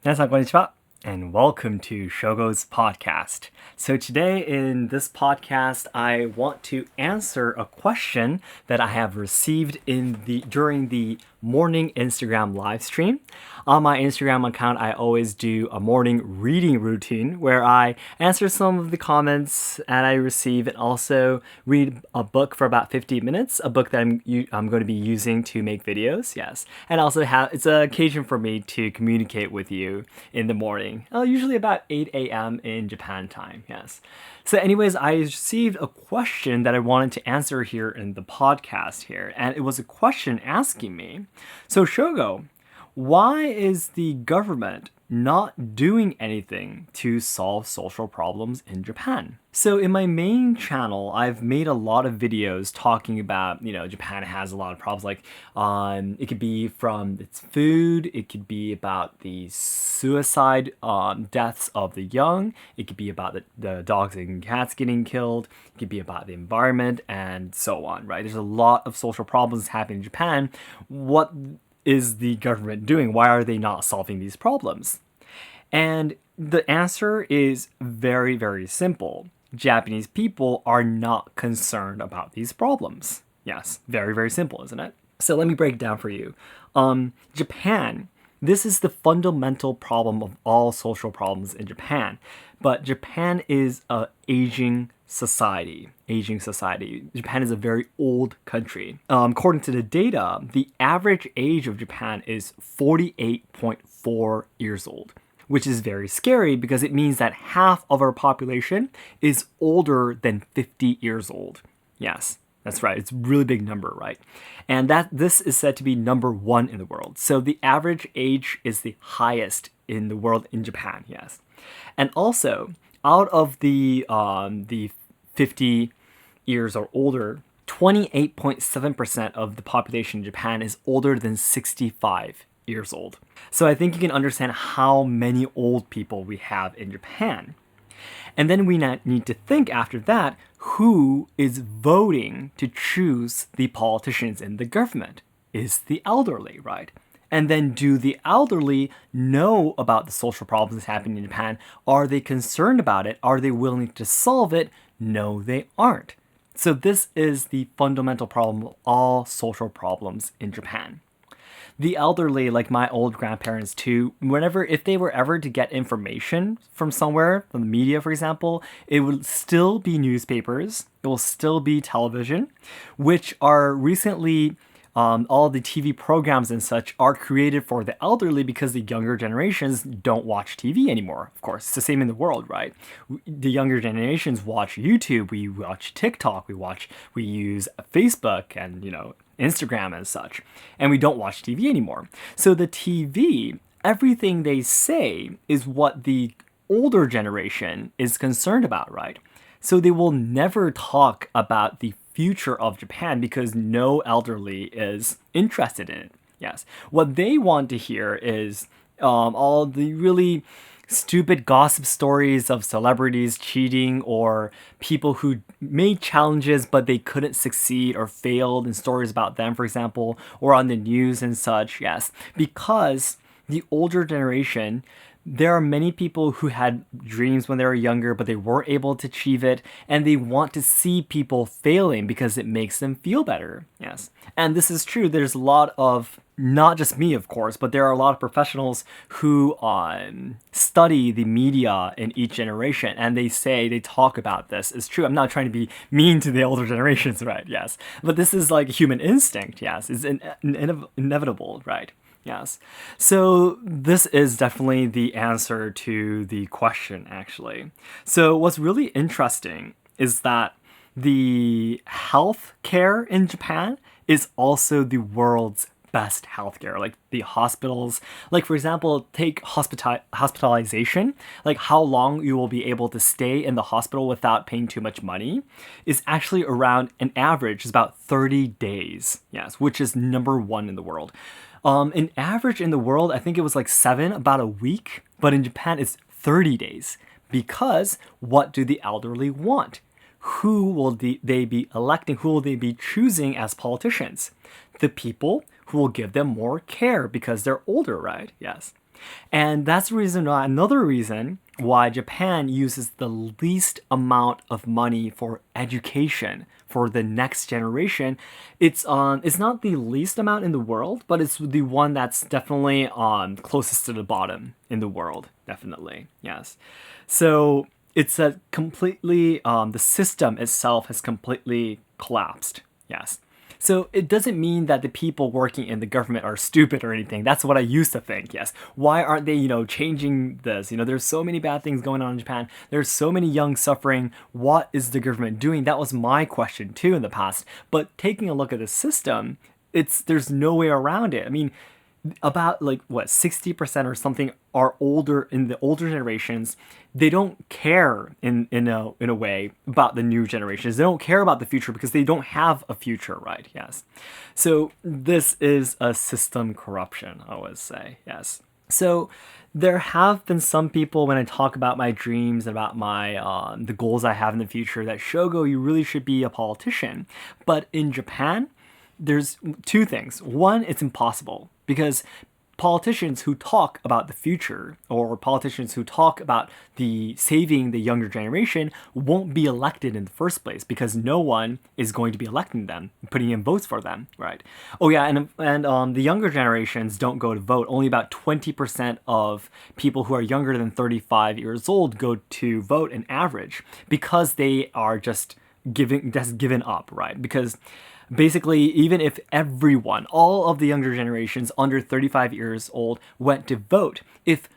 皆さんこんにちは and welcome to Shogo's podcast. So today in this podcast, I want to answer a question that I have received during the morning Instagram live stream. On my Instagram account, I always do a morning reading routine where I answer some of the comments that I receive and also read a book for about 50 minutes, a book that I'm going to be using to make videos, yes. And also it's an occasion for me to communicate with you in the morning, usually about 8 a.m. in Japan time, yes. So anyways, I received a question that I wanted to answer here in the podcast here, and it was a question asking me, so Shogo, why is the government not doing anything to solve social problems in Japan? So in my main channel, I've made a lot of videos talking about, Japan has a lot of problems. Like, it could be from its food, it could be about the suicide deaths of the young, it could be about the dogs and cats getting killed, it could be about the environment, and so on, right? There's a lot of social problems happening in Japan. What is the government doing? Why are they not solving these problems? And the answer is very, very simple. Japanese people are not concerned about these problems. Yes, very, very simple, isn't it? So let me break it down for you. Japan, this is the fundamental problem of all social problems in Japan. But Japan is an aging society. Japan is a very old country. According to the data, the average age of Japan is 48.4 years old, which is very scary because it means that half of our population is older than 50 years old. Yes, that's right. It's a really big number, right? And this is said to be number one in the world. So the average age is the highest in the world in Japan, yes. And also, out of the 50 years or older, 28.7% of the population in Japan is older than 65 years old. So I think you can understand how many old people we have in Japan. And then we need to think after that, who is voting to choose the politicians in the government? Is the elderly, right? And then do the elderly know about the social problems happening in Japan? Are they concerned about it? Are they willing to solve it? No, they aren't. So this is the fundamental problem of all social problems in Japan. The elderly, like my old grandparents too, if they were ever to get information from somewhere, from the media, for example, it would still be newspapers, it will still be television, which are recently, all the TV programs and such are created for the elderly because the younger generations don't watch TV anymore. Of course, it's the same in the world, right? The younger generations watch YouTube, we watch TikTok, we use Facebook and, Instagram and such, and we don't watch TV anymore. So the TV, everything they say is what the older generation is concerned about, right? So they will never talk about the future of Japan because no elderly is interested in it. Yes. What they want to hear is all the really stupid gossip stories of celebrities cheating or people who made challenges but they couldn't succeed or failed, and stories about them, for example, or on the news and such. Yes. Because the older generation, there are many people who had dreams when they were younger, but they weren't able to achieve it, and they want to see people failing because it makes them feel better. Yes. And this is true. There's a lot of, not just me, of course, but there are a lot of professionals who study the media in each generation, and they talk about this. It's true. I'm not trying to be mean to the older generations, right? Yes. But this is like a human instinct, yes. It's inevitable, right? Yes. So this is definitely the answer to the question, actually. So what's really interesting is that the health care in Japan is also the world's best healthcare. Like the hospitals, like for example, take hospitalization, like how long you will be able to stay in the hospital without paying too much money is actually around an average is about 30 days. Yes, which is number one in the world. An average in the world, I think it was like 7, about a week, but in Japan it's 30 days. Because what do the elderly want? Who will they be electing? Who will they be choosing as politicians? The people who will give them more care because they're older, right? Yes. And that's the reason why, another reason why Japan uses the least amount of money for education for the next generation. It's not the least amount in the world, but it's the one that's definitely closest to the bottom in the world, definitely. Yes. So it's a completely the system itself has completely collapsed. Yes. So it doesn't mean that the people working in the government are stupid or anything. That's what I used to think, yes. Why aren't they, changing this? There's so many bad things going on in Japan. There's so many young suffering. What is the government doing? That was my question too in the past. But taking a look at the system, there's no way around it. I mean, about 60% or something are older in the older generations. They don't care in a way about the new generations. They don't care about the future because they don't have a future, right? Yes. So this is a system corruption, I would say. Yes. So there have been some people, when I talk about my dreams, about my the goals I have in the future, that Shogo, you really should be a politician. But in Japan, there's two things. One, it's impossible because politicians who talk about the future or politicians who talk about saving the younger generation won't be elected in the first place because no one is going to be electing them, putting in votes for them, right? Oh yeah, and the younger generations don't go to vote. Only about 20% of people who are younger than 35 years old go to vote in average because they are just given up, right? Because basically, even if all of the younger generations under 35 years old went to vote, if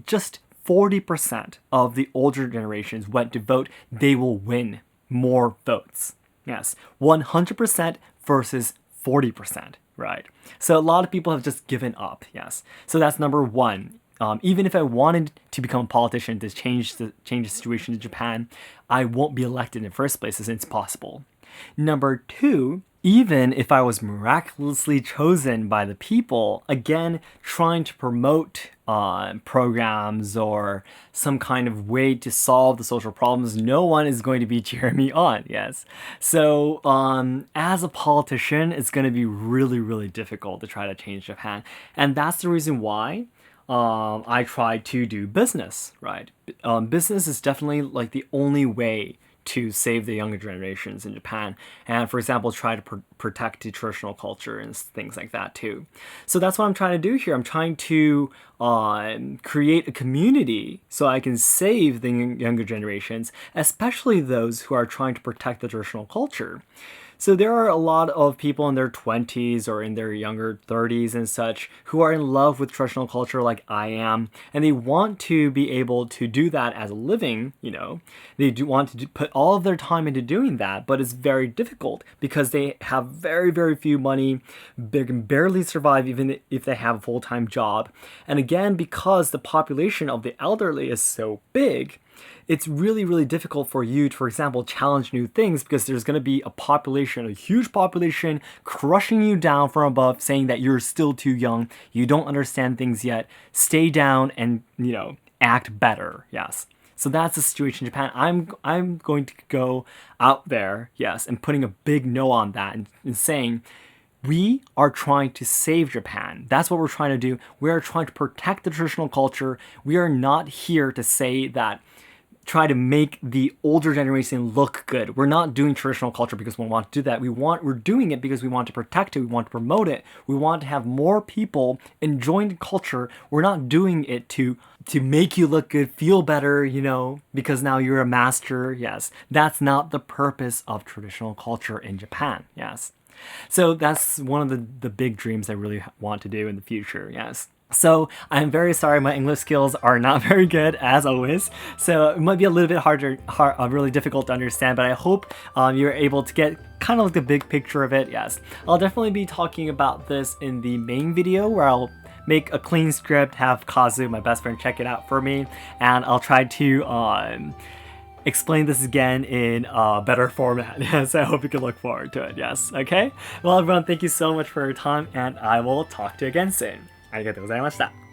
just 40% of the older generations went to vote, they will win more votes. Yes, 100% versus 40%, right? So a lot of people have just given up, yes. So that's number one. Even if I wanted to become a politician to change the situation in Japan, I won't be elected in the first place, as it's possible. Number two, even if I was miraculously chosen by the people, again, trying to promote programs or some kind of way to solve the social problems, no one is going to be cheering me on, yes. So as a politician, it's going to be really, really difficult to try to change Japan. And that's the reason why I try to do business, right? Business is definitely the only way to save the younger generations in Japan, and for example, try to protect the traditional culture and things like that too. So that's what I'm trying to do here. I'm trying to create a community so I can save the younger generations, especially those who are trying to protect the traditional culture. So there are a lot of people in their 20s or in their younger 30s and such who are in love with traditional culture like I am, and they want to be able to do that as a living, They do want to put all of their time into doing that, but it's very difficult because they have very, very few money. They can barely survive even if they have a full-time job. And again, because the population of the elderly is so big, it's really, really difficult for you to, for example, challenge new things because there's going to be a huge population crushing you down from above, saying that you're still too young, you don't understand things yet, stay down and, act better. Yes. So that's the situation in Japan. I'm going to go out there, yes, and putting a big no on that and saying, we are trying to save Japan. That's what we're trying to do. We are trying to protect the traditional culture. We are not here to say that try to make the older generation look good. We're not doing traditional culture because we want to do that. We're doing it because we want to protect it. We want to promote it. We want to have more people enjoying the culture. We're not doing it to make you look good, feel better, because now you're a master. Yes, that's not the purpose of traditional culture in Japan. Yes. So that's one of the big dreams I really want to do in the future. Yes. So I'm very sorry, my English skills are not very good as always. So it might be a little bit really difficult to understand, but I hope you're able to get kind of the big picture of it. Yes, I'll definitely be talking about this in the main video where I'll make a clean script, have Kazu, my best friend, check it out for me, and I'll try to explain this again in a better format. Yes, I hope you can look forward to it. Yes, okay? Well, everyone, thank you so much for your time, and I will talk to you again soon. ありがとうございました。